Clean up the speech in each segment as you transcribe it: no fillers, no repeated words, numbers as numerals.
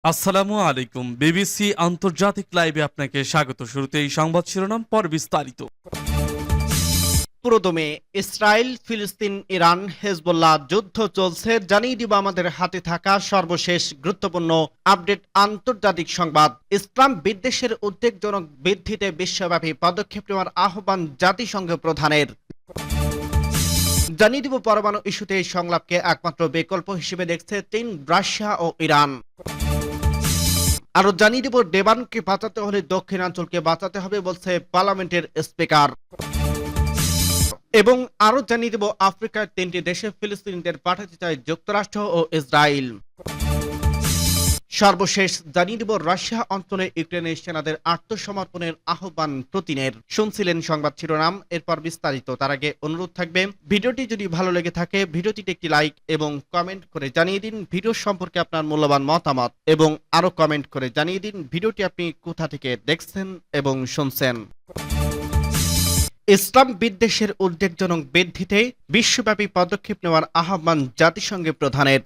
আসসালামু আলাইকুম। বিবিসি আন্তর্জাতিক লাইভে আপনাকে স্বাগত। শুরুতেই সংবাদ শিরোনাম, পর বিস্তারিত। পুরোদমে ইসরায়েল, ফিলিস্তিন, ইরান, হেজবুল্লাহ যুদ্ধ চলছে, জানিয়ে দিব আমাদের হাতে থাকা সর্বশেষ গুরুত্বপূর্ণ আপডেট আন্তর্জাতিক সংবাদ। ইসলাম বিদ্বেষের উদ্বেগজনক বৃদ্ধিতে বিশ্বব্যাপী পদক্ষেপ নেওয়ার আহ্বান জাতিসংঘ প্রধানের। জানিয়ে দিব পরমাণু ইস্যুতে এই সংলাপকে একমাত্র বিকল্প হিসেবে দেখছে চীন, রাশিয়া ও ইরান। আরো জানিয়ে দিব ডেবানকে বাঁচাতে হলে দক্ষিণাঞ্চলকে বাঁচাতে হবে বলছে পার্লামেন্টের স্পিকার। এবং আরো জানিয়ে দেব আফ্রিকার 3টি দেশে ফিলিস্তিনিদের পাঠাতে চায় যুক্তরাষ্ট্র ও ইসরায়েল। সর্বশেষ জানিয়ে দেব রাশিয়া অঞ্চলে ইউক্রেনের সেনাদের আত্মসমর্পণের আহ্বান পুতিনের। শুনছিলেন সংবাদ শিরোনাম, এরপর বিস্তারিত। তার আগে অনুরোধ থাকবে, ভিডিওটি যদি ভালো লেগে থাকে ভিডিওটিতে একটি লাইক এবং কমেন্ট করে জানিয়ে দিন ভিডিও সম্পর্কে আপনার মূল্যবান মতামত, এবং আরো কমেন্ট করে জানিয়ে দিন ভিডিওটি আপনি কোথা থেকে দেখছেন এবং শুনছেন। ইসলাম বিদ্বেষের উদ্বেগজনক বৃদ্ধিতে বিশ্বব্যাপী পদক্ষেপ নেওয়ার আহ্বান জাতিসংঘের প্রধানের।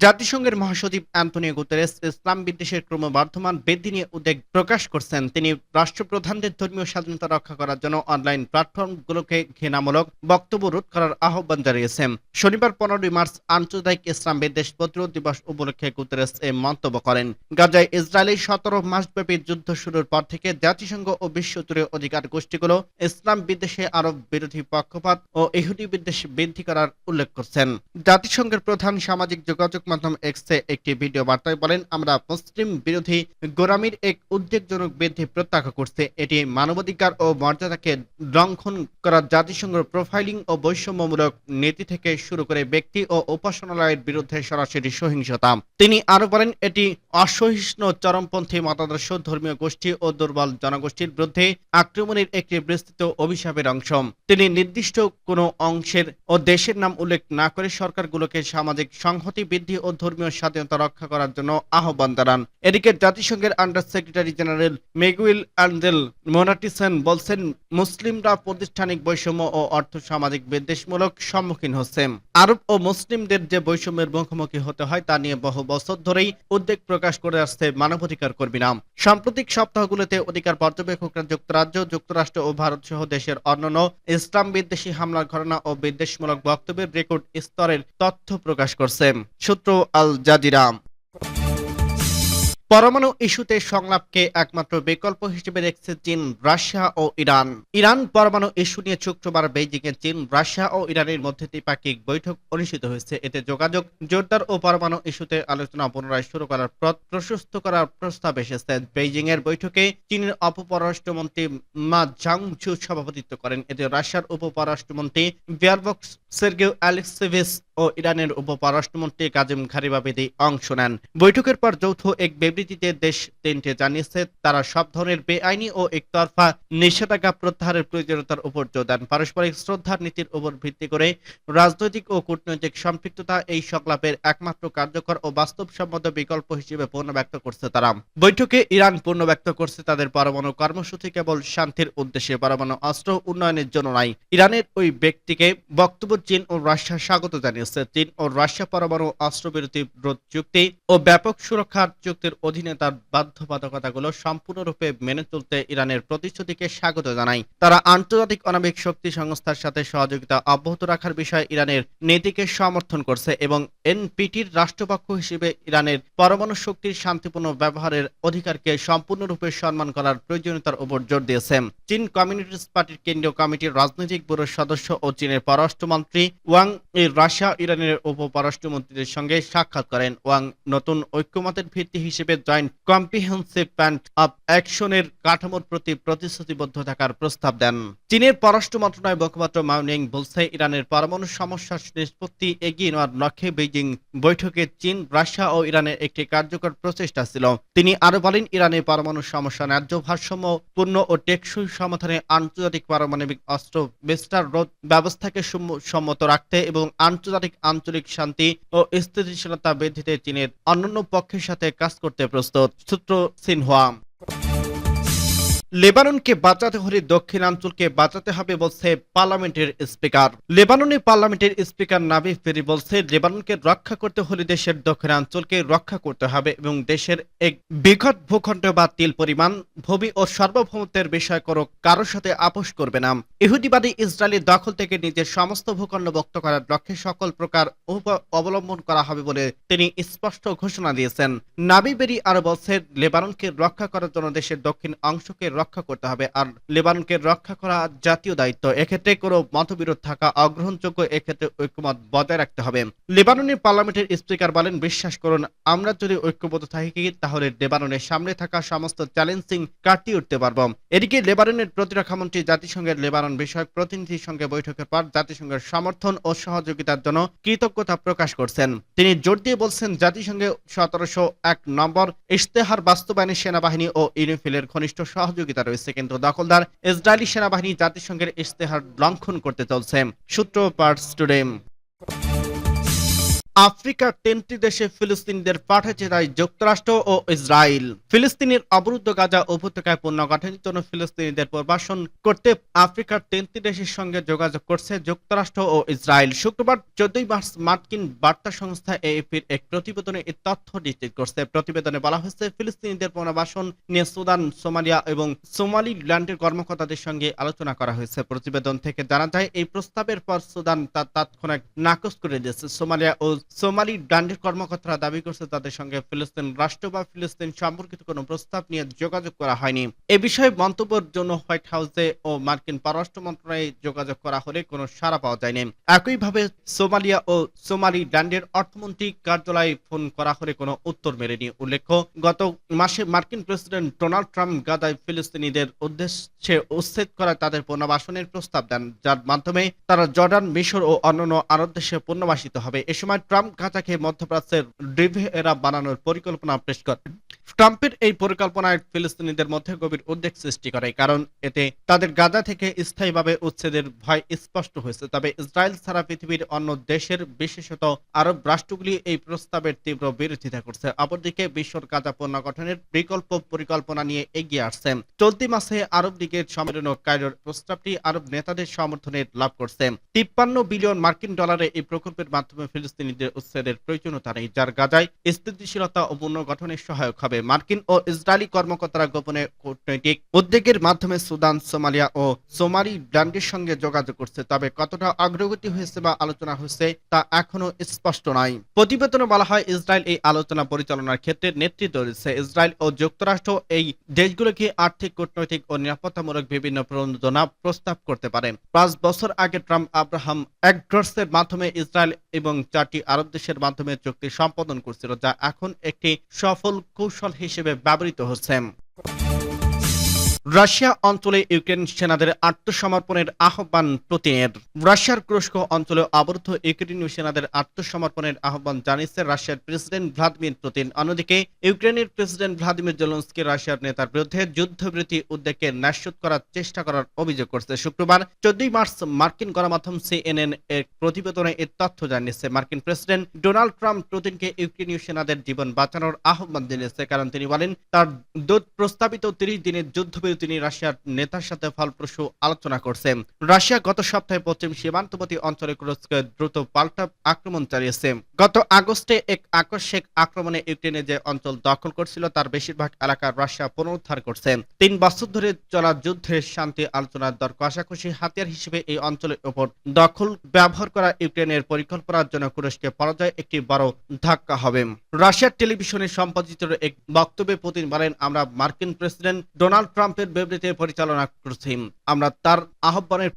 জাতিসংঘের মহাসচিব অ্যান্টনিও গুতেরেস ইসলাম বিদ্বেষের ক্রমবর্ধমান বৃদ্ধি নিয়ে উদ্বেগ প্রকাশ করছেন। তিনি রাষ্ট্রপ্রধানদের ধর্মীয় স্বাধীনতা রক্ষা করার জন্য অনলাইন প্ল্যাটফর্মগুলোকে ঘৃণামূলক বক্তব্য রোধ করার আহ্বান জানিয়েছেন। শনিবার 15 মার্চ আন্তর্জাতিক ইসলাম বিদ্বেষ প্রতিরোধ দিবস উপলক্ষে গুতেরেস এই মন্তব্য করেন। গাজায় ইসরায়েলের 17 মাসব্যাপী যুদ্ধ শুরুর পর থেকে জাতিসংঘ ও বিশ্বজুড়ে অধিকার গোষ্ঠীগুলো ইসলাম বিদ্বেষে আরব বিরোধী পক্ষপাত ও ইহুদি বিদ্বেষ বৃদ্ধি করার উল্লেখ করছেন। জাতিসংঘের প্রধান সামাজিক যোগাযোগ মাধ্যম এক্সে একটি ভিডিও বার্তায় বলেন, আমরা মুসলিম বিরোধী গোঁড়ামির এক উদ্বেগজনক বৃদ্ধি প্রত্যাখ্যান করছে। এটি মানবাধিকার ও মর্যাদাকে লঙ্ঘন করা, জাতিসংঘ প্রোফাইলিং ও বৈষম্যমূলক নীতি থেকে শুরু করে ব্যক্তি ও উপাসনালয়ের বিরুদ্ধে সরাসরি সহিংসতা। তিনি আরো বলেন, এটি অসহিষ্ণু চরমপন্থী মতাদর্শ, ধর্মীয় গোষ্ঠী ও দুর্বল জনগোষ্ঠীর বিরুদ্ধে আক্রমণের একটি বিস্তৃত অভিশাপের অংশ। তিনি নির্দিষ্ট কোনো অংশের ও দেশের নাম উল্লেখ না করে সরকারগুলোকে সামাজিক সংহতি বৃদ্ধি ও ধর্মীয় স্বাধীনতা রক্ষা করার জন্য আহ্বান জানান। এদিকে জাতিসংঘের under secretary general Miguel Angel মোনাটিসেন বলছেন, মুসলিমরা প্রাতিষ্ঠানিক বৈষম্য ও অর্থ সামাজিক বিদ্বেষমূলক সম্মুখীন হচ্ছে। আরব ও মুসলিমদের যে বৈষম্যের মুখোমুখি হতে হয় তা নিয়ে বহু বছর ধরেই উদ্বেগ প্রকাশ করে আসছে মানবাধিকার কর্মীরা। সাম্প্রতিক সপ্তাহগুলোতে অধিকার পর্যবেক্ষকরা যুক্তরাজ্য, যুক্তরাষ্ট্র ও ভারত সহ দেশের অন্যান্য ইসলাম বিদ্বেষী হামলার ঘটনা ও বিদ্বেষমূলক বক্তব্যের রেকর্ড স্তরের তথ্য প্রকাশ করছে। সূত্র আল জাজিরা। পরমাণু ইস্যুতে সংলাপকে একমাত্র বিকল্প হিসেবে দেখছে চীন, রাশিয়া ও ইরান। ইরান পরমাণু ইস্যু নিয়ে শুক্রবার বেইজিংয়ে চীন, রাশিয়া ও ইরানের মধ্যে দ্বিপাক্ষিক বৈঠক অনুষ্ঠিত হয়েছে। এতে যোগাযোগ জোরদার ও পরমাণু ইস্যুতে আলোচনা পুনরায় শুরু করার পথ প্রশস্ত করার প্রস্তাব এসেছে। বেইজিং এর বৈঠকে চীনের উপপররাষ্ট্রমন্ত্রী মা ঝাংঝু সভাপতিত্ব করেন। এতে রাশিয়ার উপপররাষ্ট্রমন্ত্রী ভিয়ারভক্স সের্গেই আলেক্সেভিচ ও ইরানের উপপররাষ্ট্রমন্ত্রী কাজিম ঘারিবাবিদি অংশ নেন। বৈঠকের পর যৌথ এক বিবৃতিতে দেশ তিনটি জানিয়েছে, তারা সব ধরনের বেআইনি ও একতরফা নিষেধাজ্ঞা প্রত্যাহারের প্রয়োজনীয়তার উপর জোর দেন। পারস্পরিক শ্রদ্ধার নীতির উপর ভিত্তি করে রাজনৈতিক ও কূটনৈতিক সম্পৃক্ততা এই সংলাপের একমাত্র কার্যকর ও বাস্তবসম্মত বিকল্প হিসেবে পুনর্ব্যক্ত করছে তারা। বৈঠকে ইরান পুনর্ব্যক্ত করছে তাদের পরমাণু কর্মসূচি কেবল শান্তির উদ্দেশ্যে, পরমাণু অস্ত্র উন্নয়নের জন্য নয়। ইরানের ওই ব্যক্তিকে বক্তব্য চীন ও রাশিয়া স্বাগত জানিয়েছে। চীন ও রাশিয়া পরমাণু অস্ত্রবিরতি রোধ চুক্তি ও ব্যাপক সুরক্ষার চুক্তির অধীনে তার বাধ্যবাধকতাগুলো সম্পূর্ণরূপে মেনে চলতে ইরানের প্রতিশ্রুতিকে স্বাগত জানায়। তারা আন্তর্জাতিক আণবিক শক্তি সংস্থার সাথে সহযোগিতা অব্যাহত রাখার বিষয়ে ইরানের নীতিকে সমর্থন করছে এবং এনপিটির রাষ্ট্রপক্ষ হিসেবে ইরানের পরমাণু শক্তির শান্তিপূর্ণ ব্যবহারের অধিকারকে সম্পূর্ণরূপে সম্মান করার প্রয়োজনীয়তার উপর জোর দিয়েছে। চীন কমিউনিস্ট পার্টির কেন্দ্রীয় কমিটির রাজনৈতিক ব্যুরোর সদস্য ও চীনের পররাষ্ট্রমন্ত্রী ওয়াং রাশিয়া ইরানের উপপররাষ্ট্রমন্ত্রীদের সঙ্গে সাক্ষাৎ করেন। ওয়াং নতুন ঐক্যমতের ভিত্তি হিসেবে জয়েন্ট কম্প্রিহেনসিভ প্ল্যান অব অ্যাকশনের কাঠামোর প্রতি প্রতিশ্রুতিবদ্ধ থাকার প্রস্তাব দেন। চীনের পররাষ্ট্র মন্ত্রণালয়ের মুখপাত্র মাও নিং বলছে, ইরানের পরমাণু সমস্যার নিষ্পত্তি এগিয়ে নেওয়ার লক্ষ্যে বেইজিং বৈঠকে চীন, রাশিয়া ও ইরানের একটি কার্যকর প্রচেষ্টা ছিল। তিনি আরো বলেন, ইরানের পরমাণু সমস্যা ন্যায্য ভারসাম্যপূর্ণ ও টেকসই সমাধানে আন্তর্জাতিক পারমাণবিক অস্ত্র বিস্তার রোধ ব্যবস্থাকে সম্মত রাখতে এবং আন্তর্জাতিক আঞ্চলিক শান্তি ও স্থিতিশীলতা বৃদ্ধিতে চীনের অন্যান্য পক্ষের সাথে কাজ করতে প্রস্তুত। সূত্র সিনহুয়া। লেবাননকে বাঁচাতে হলে দক্ষিণাঞ্চলকে বাঁচাতে হবে বলছে পার্লামেন্টের স্পিকার। লেবাননে পার্লামেন্টের স্পিকার নাবিহ বেরি বলছে, লেবাননকে রক্ষা করতে হলে দেশের দক্ষিণাঞ্চলকে রক্ষা করতে হবে এবং দেশের এক বৃহৎ ভূখণ্ড বা তিল পরিমাণ ভূমি ও সার্বভৌমত্বের বিষয় কারোর সাথে আপোষ করবে না। ইহুদিবাদী ইসরায়েলের দখল থেকে নিজের সমস্ত ভূখণ্ড মুক্ত করার লক্ষ্যে সকল প্রকার উপায় অবলম্বন করা হবে বলে তিনি স্পষ্ট ঘোষণা দিয়েছেন। নাবিহ বেরি আরো বলছে, লেবাননকে রক্ষা করার জন্য দেশের দক্ষিণ অংশকে রক্ষা করতে হবে, আর লেবাননকে রক্ষা করা জাতীয় দায়িত্ব। এক্ষেত্রে কোনো মতবিরোধ থাকা অগ্রহণযোগ্য, এক্ষেত্রে ঐক্যমত বজায় রাখতে হবে। লেবাননের পার্লামেন্টের স্পিকার বলেন, বিশ্বাস করুন, আমরা যদি ঐক্যবদ্ধ থাকি তাহলে লেবাননের সামনে থাকা সমস্ত চ্যালেঞ্জিং কাটিয়ে উঠতে পারব। এদিকে লেবাননের প্রতিরক্ষামন্ত্রী জাতিসংঘের লেবানন বিষয়ক প্রতিনিধির সঙ্গে বৈঠকের পর জাতিসংঘের সমর্থন ও সহযোগিতার জন্য কৃতজ্ঞতা প্রকাশ করছেন। তিনি জোর দিয়ে বলছেন, জাতিসংঘে 1701 নম্বর ইশতেহার বাস্তবায়নে সেনাবাহিনী ও ইউনিফিলের ঘনিষ্ঠ সহযোগিতা রয়েছে, কিন্তু দখলদার ইসরায়েলি সেনাবাহিনী জাতিসংঘের ইশতেহার লঙ্ঘন করতে চলছে। সূত্র পার্টস টুডে। আফ্রিকার 3টি দেশে ফিলিস্তিনিদের পাঠাতে চায় যুক্তরাষ্ট্র ও ইসরায়েল। ফিলিস্তিনের অবরুদ্ধ গাজা উপত্যকায় পুনর্গঠনের জন্য ফিলিস্তিনিদের প্রবাসন করতে আফ্রিকার 3টি দেশের সঙ্গে যোগাযোগ করছে যুক্তরাষ্ট্র ও ইসরায়েল। শুক্রবার 14 মার্চ মার্কিন বার্তা সংস্থা এএফপির এক প্রতিবেদনে এই তথ্য নিশ্চিত করছে। প্রতিবেদনে বলা হয়েছে, ফিলিস্তিনিদের পুনর্বাসন নিয়ে সুদান, সোমালিয়া এবং সোমালিল্যান্ডের কর্মকর্তাদের সঙ্গে আলোচনা করা হয়েছে। প্রতিবেদন থেকে জানা যায়, এই প্রস্তাবের পর সুদান তা তাৎক্ষণিক নাকচ করে দিয়েছে। সোমালিয়া ও সোমালিল্যান্ডের কর্মকর্তারা দাবি করছে, তাদের সঙ্গে ফিলিস্তিন রাষ্ট্র বা ফিলিস্তিন সম্পর্কিত কোনো প্রস্তাব নিয়ে যোগাযোগ করা হয়নি। এ বিষয়ে মন্তব্যের জন্য হোয়াইট হাউসে ও মার্কিন পররাষ্ট্র মন্ত্রণালয়ে যোগাযোগ করা হলে কোনো সাড়া পাওয়া যায়নি। একইভাবে সোমালিয়া ও সোমালিল্যান্ডের অর্থমন্ত্রী কার্যালয়ে ফোন করা হলে কোনো উত্তর মেলেনি। উল্লেখ্য, গত মাসে মার্কিন প্রেসিডেন্ট ডোনাল্ড ট্রাম্প গাজায় ফিলিস্তিনিদের উদ্দেশ্যে উচ্ছেদ করা তাদের পুনর্বাসনের প্রস্তাব দেন, যার মাধ্যমে তারা জর্ডান, মিশর ও অন্যান্য আরব দেশে পুনর্বাসিত হবে। এ সময় ট্রাম্প গাজাকে মধ্যপ্রাচ্যের রিভিয়েরা বানানোর পরিকল্পনা পেশ করেন। ট্রাম্পের এই পরিকল্পনায় ফিলিস্তিনিদের মধ্যে গভীর উদ্বেগ সৃষ্টি করে, কারণ এতে তাদের গাজা থেকে স্থায়ীভাবে উচ্ছেদের ভয় স্পষ্ট হয়েছে। তবে ইসরায়েল ছাড়া পৃথিবীর অন্য দেশের, বিশেষত আরব রাষ্ট্রগুলি এই প্রস্তাবের তীব্র বিরোধিতা করছে। অপরদিকে বিশ্বর গাজা পুনর্গঠনের বিকল্প পরিকল্পনা নিয়ে এগিয়ে আসছে। চলতি মাসে আরব লীগের সম্মেলন ও কায়রোর প্রস্তাবটি আরব নেতাদের সমর্থনের লাভ করছে। 53 বিলিয়ন মার্কিন ডলারে এই প্রকল্পের মাধ্যমে ফিলিস্তিনিদের উচ্ছেদের প্রয়োজনীয়তা নেই, যার গাজায় স্থিতিশীলতা ও পুনর্গঠনে সহায়ক হবে। মার্কিন ও ইসরায়েলি কর্মকর্তারা গোপনে কূটনৈতিক উদ্যোগের মাধ্যমে সুদান, সোমালিয়া ও সোমালিল্যান্ডের সঙ্গে যোগাযোগ করছে। তবে কতটা অগ্রগতি হয়েছে বা আলোচনা হয়েছে তা এখনো স্পষ্ট নয়। প্রতিবেদনে বলা হয়, ইসরায়েল এই আলোচনা পরিচালনার ক্ষেত্রে নেতৃত্ব দিচ্ছে। ইসরায়েল ও যুক্তরাষ্ট্র এই দেশগুলোকে আর্থিক, কূটনৈতিক ও নিরাপত্তামূলক বিভিন্ন প্রণোদনা প্রস্তাব করতে পারে। 5 বছর আগে ট্রাম্প আব্রাহাম অ্যাক্টসের মাধ্যমে ইসরায়েল এবং 4টি আরব দেশের মাধ্যমে চুক্তি সম্পাদন করছিল, যা এখন একটি সফল কৌশল হিসেবে ব্যবহৃত হচ্ছে। রাশিয়া অঞ্চলে ইউক্রেন সেনাদের আত্মসমর্পণের আহ্বান পুতিনের। রাশিয়ার কুরস্ক অঞ্চলে অবরুদ্ধ ইউক্রেনীয় সেনাদের আত্মসমর্পণের আহ্বান জানিয়েছে রাশিয়ার প্রেসিডেন্ট ভ্লাদিমির পুতিন। অন্যদিকে ইউক্রেনের প্রেসিডেন্ট ভ্লাদিমির জেলেনস্কি রাশিয়ার নেতার বিরুদ্ধে যুদ্ধবিরতি উদ্যোগকে ন্যায্য করার চেষ্টা করার অভিযোগ করছে। শুক্রবার 14 মার্চ মার্কিন গণমাধ্যম সিএনএন এর প্রতিবেদনে এই তথ্য জানিয়েছে। মার্কিন প্রেসিডেন্ট ডোনাল্ড ট্রাম্প পুতিনকে ইউক্রেনীয় সেনাদের জীবন বাঁচানোর আহ্বান জানিয়েছে, কারণ তিনি বলেন, তার দূত প্রস্তাবিত 30 দিনের যুদ্ধবিরতি তিনি রাশিয়ার নেতার সাথে ফলপ্রসূ আলোচনা করছেন। রাশিয়া গত সপ্তাহে পশ্চিম সীমান্তবর্তী অঞ্চলে কুরস্কে দ্রুত পাল্টা আক্রমণ চালিয়েছে। গত আগস্টে এক আকস্মিক আক্রমণে ইউক্রেনে যে অঞ্চল দখল করছিল তার বেশিরভাগ এলাকা রাশিয়া পুনরুদ্ধার করছে। 3 বছর ধরে চলা যুদ্ধে শান্তি আলোচনার দর কষাকষি হাতিয়ার হিসেবে এই অঞ্চলের উপর দখল ব্যবহার করা ইউক্রেনের পরিকল্পনার জন্য কুরস্কে পরাজয় একটি বড় ধাক্কা হবে। রাশিয়ার টেলিভিশনে সম্প্রচারিত এক বক্তব্যে পুতিন বলেন, আমরা মার্কিন প্রেসিডেন্ট ডোনাল্ড ট্রাম্পের বিবৃতি পরিচালনা করছি। আমরা তার আহ্বানের